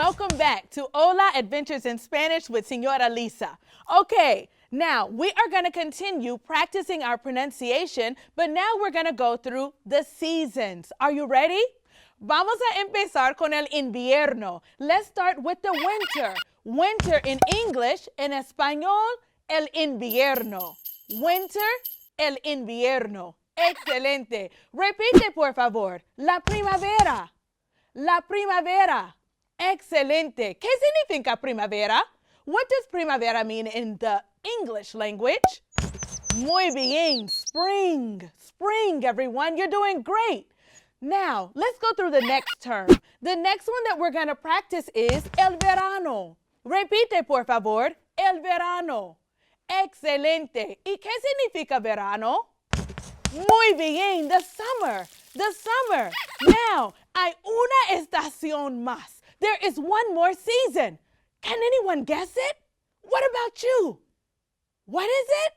Welcome back to Hola Adventures in Spanish with Señora Lisa. Okay, now we are going to continue practicing our pronunciation, but now we're going to go through the seasons. Are you ready? Vamos a empezar con el invierno. Let's start with the winter. Winter in English, en español, el invierno. Winter, el invierno. Excelente. Repite, por favor. La primavera. La primavera. Excelente. ¿Qué significa primavera? What does primavera mean in the English language? Muy bien. Spring. Spring, everyone. You're doing great. Now, let's go through the next term. The next one that we're going to practice is el verano. Repite, por favor. El verano. Excelente. ¿Y qué significa verano? Muy bien. The summer. The summer. Now, hay una estación más. There is one more season. Can anyone guess it? What about you? What is it?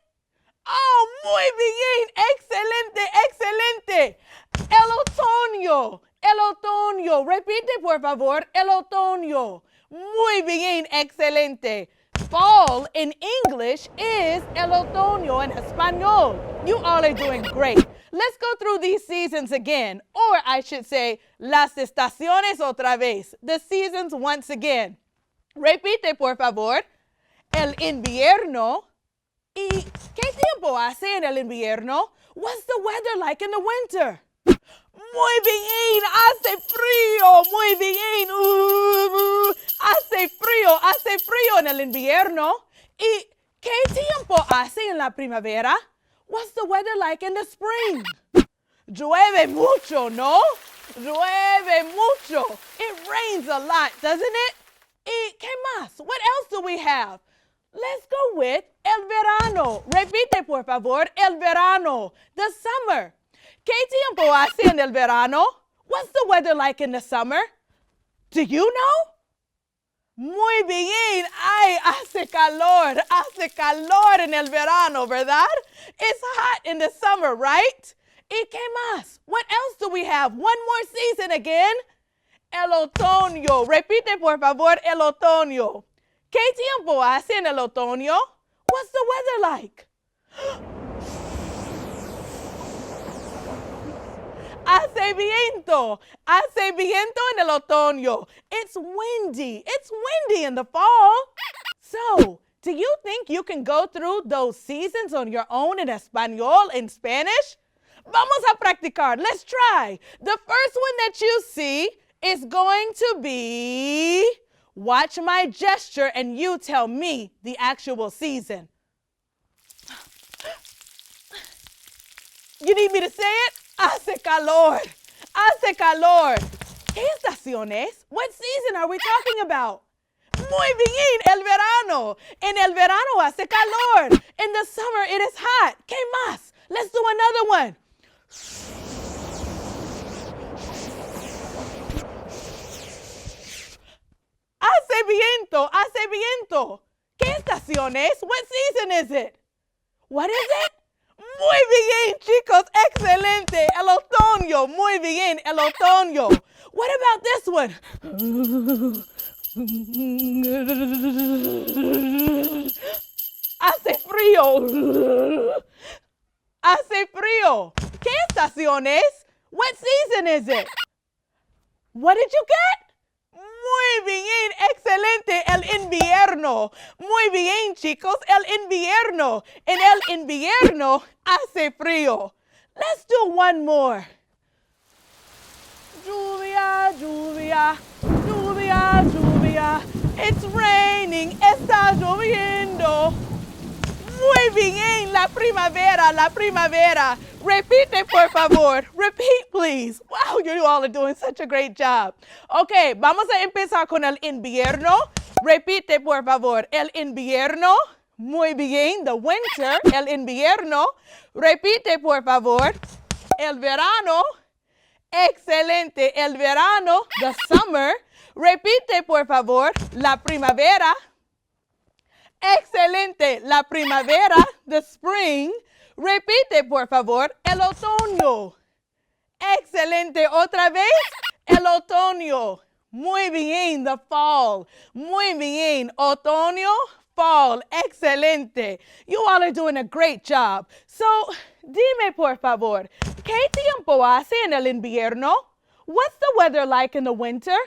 Oh, muy bien. Excelente, excelente. El otoño. El otoño. Repite, por favor. El otoño. Muy bien, excelente. Fall in English is el otoño en español. You all are doing great. Let's go through these seasons again, or I should say, las estaciones otra vez. The seasons once again. Repite, por favor. El invierno. ¿Y qué tiempo hace en el invierno? What's the weather like in the winter? Muy bien, hace frío, muy bien. Hace frío en el invierno. ¿Y qué tiempo hace en la primavera? What's the weather like in the spring? Llueve mucho, ¿no? Llueve mucho. It rains a lot, doesn't it? ¿Y qué más? What else do we have? Let's go with el verano. Repite, por favor, el verano. The summer. ¿Qué tiempo hace en el verano? What's the weather like in the summer? Do you know? Muy bien. Ay, hace calor en el verano, ¿verdad? It's hot in the summer, right? ¿Y qué más? What else do we have? One more season again. El otoño. Repite, por favor, el otoño. ¿Qué tiempo hace en el otoño? What's the weather like? Hace viento en el otoño. It's windy in the fall. So, do you think you can go through those seasons on your own in español, in Spanish? Vamos a practicar. Let's try. The first one that you see is going to be, watch my gesture and you tell me the actual season. You need me to say it? Hace calor. Hace calor. ¿Qué estación es? What season are we talking about? Muy bien, el verano. En el verano hace calor. In the summer it is hot. ¿Qué más? Let's do another one. Hace viento, hace viento. ¿Qué estación es? What season is it? What is it? Muy bien, chicos, excelente. El otoño, muy bien, el otoño. What about this one? Hace frío. Hace frío. ¿Qué estación es? What season is it? What did you get? Muy bien, excelente, el invierno. Muy bien, chicos, el invierno. En el invierno hace frío. Let's do one more. Lluvia, lluvia, lluvia, lluvia. It's raining, está lloviendo. Muy bien, la primavera, la primavera. Repite, por favor. Repeat, please. Wow, you all are doing such a great job. Okay, vamos a empezar con el invierno. Repite, por favor. El invierno. Muy bien. The winter. El invierno. Repite, por favor. El verano. Excelente. El verano. The summer. Repite, por favor. La primavera. Excelente. La primavera. The spring. Repite, por favor, el otoño. Excelente. Otra vez, el otoño. Muy bien, the fall. Muy bien, otoño, fall. Excelente. You all are doing a great job. So, dime por favor, ¿qué tiempo hace en el invierno? What's the weather like in the winter?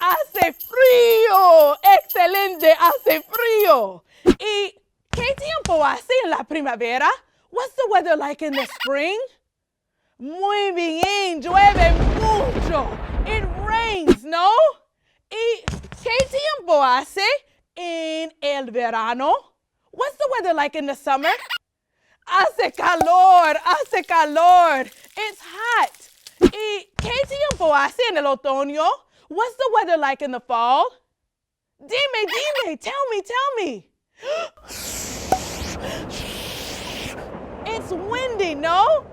Hace frío. Excelente, hace frío. ¿Y qué tiempo hace en la primavera? What's the weather like in the spring? Muy bien, llueve mucho. It rains, ¿no? ¿Y qué tiempo hace en el verano? What's the weather like in the summer? Hace calor, hace calor. It's hot. ¿Y qué tiempo hace en el otoño? What's the weather like in the fall? Dime, tell me. It's windy, no?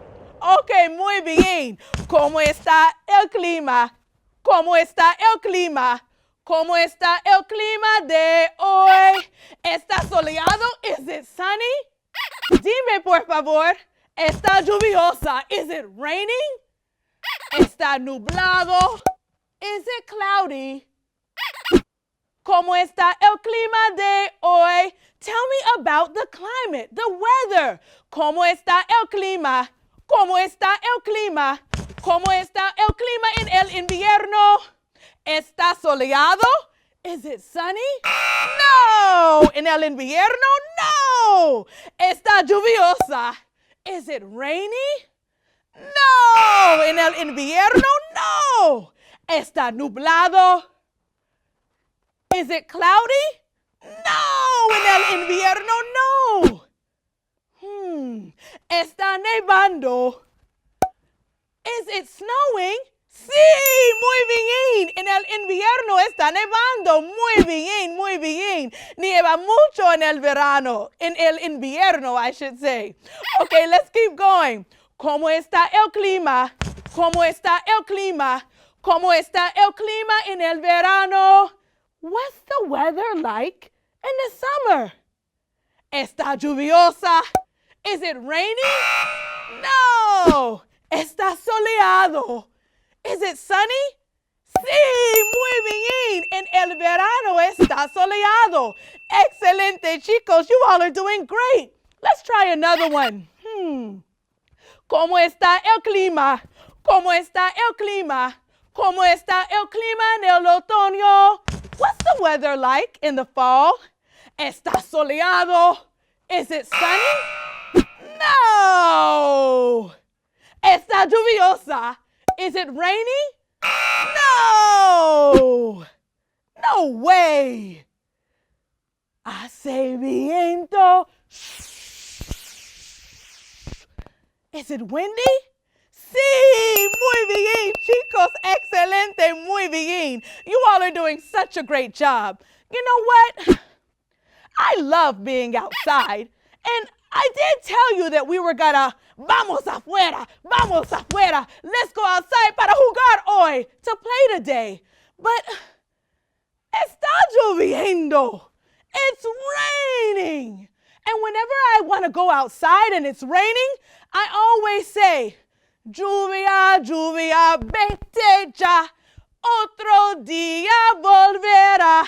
Okay, muy bien. ¿Cómo está el clima? ¿Cómo está el clima? ¿Cómo está el clima de hoy? ¿Está soleado? Is it sunny? Dime, por favor. ¿Está lluviosa? Is it raining? ¿Está nublado? Is it cloudy? ¿Cómo está el clima de hoy? Tell me about the climate, the weather. ¿Cómo está el clima? ¿Cómo está el clima? ¿Cómo está el clima en el invierno? ¿Está soleado? Is it sunny? No. ¿En el invierno? No. ¿Está lluviosa? Is it rainy? No. ¿En el invierno? No. ¿Está nublado? Is it cloudy? No. ¿En el invierno? No. ¿Está nevando? Is it snowing? Sí, muy bien. En el invierno está nevando. Muy bien. Nieva mucho en el verano. En el invierno, I should say. Okay, let's keep going. ¿Cómo está el clima? ¿Cómo está el clima? ¿Cómo está el clima en el verano? What's the weather like in the summer? ¿Está lluviosa? Is it raining? No. ¿Está soleado? Is it sunny? Sí, muy bien. En el verano está soleado. Excelente, chicos. You all are doing great. Let's try another one. ¿Cómo está el clima? ¿Cómo está el clima? ¿Cómo está el clima en el otoño? What's the weather like in the fall? ¿Está soleado? Is it sunny? No. ¿Está lluviosa? Is it rainy? No. No way. Hace viento. Is it windy? Sí, muy bien, chicos. Excelente, muy bien. You all are doing such a great job. You know what? I love being outside. And I did tell you that we were gonna vamos afuera. Let's go outside para jugar hoy, to play today. But está lloviendo. It's raining. And whenever I want to go outside and it's raining, I always say, lluvia, lluvia, vete ya. Otro día volverá.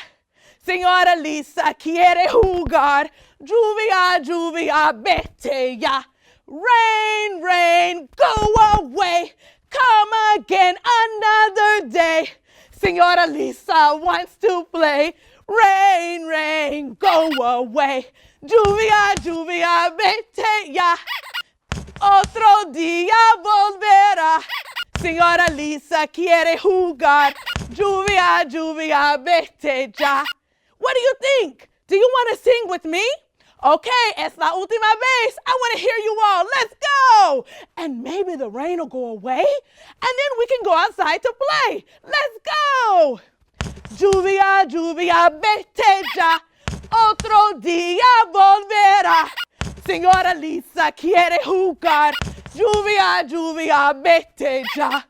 Señora Lisa quiere jugar. Lluvia, lluvia, vete ya. Rain, rain, go away. Come again another day. Señora Lisa wants to play. Rain, rain, go away. Lluvia, lluvia, vete ya. Otro día volverá. Señora Lisa quiere jugar. Lluvia, lluvia, vete ya. What do you think? Do you want to sing with me? Okay, es la última vez. I want to hear you all. Let's go. And maybe the rain will go away. And then we can go outside to play. Let's go. Lluvia, lluvia, vete ya. Otro día volverá. Señora Lisa quiere jugar. Lluvia, lluvia, vete ya.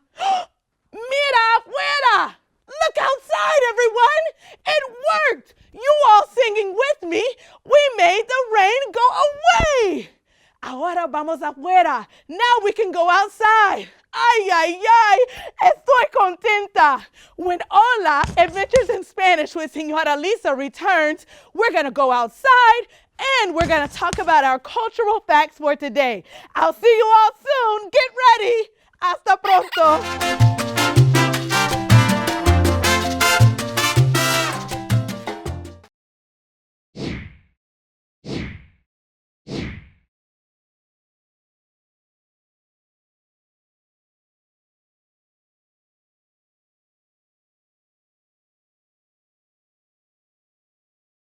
Mira afuera. Look outside, everyone. It worked. You all singing with me. We made the rain go away. Ahora vamos afuera. Now we can go outside. Ay, ay, ay, estoy contenta. When Hola Adventures in Spanish with Senora Lisa returns, we're going to go outside and we're going to talk about our cultural facts for today. I'll see you all soon. Get ready. Hasta pronto.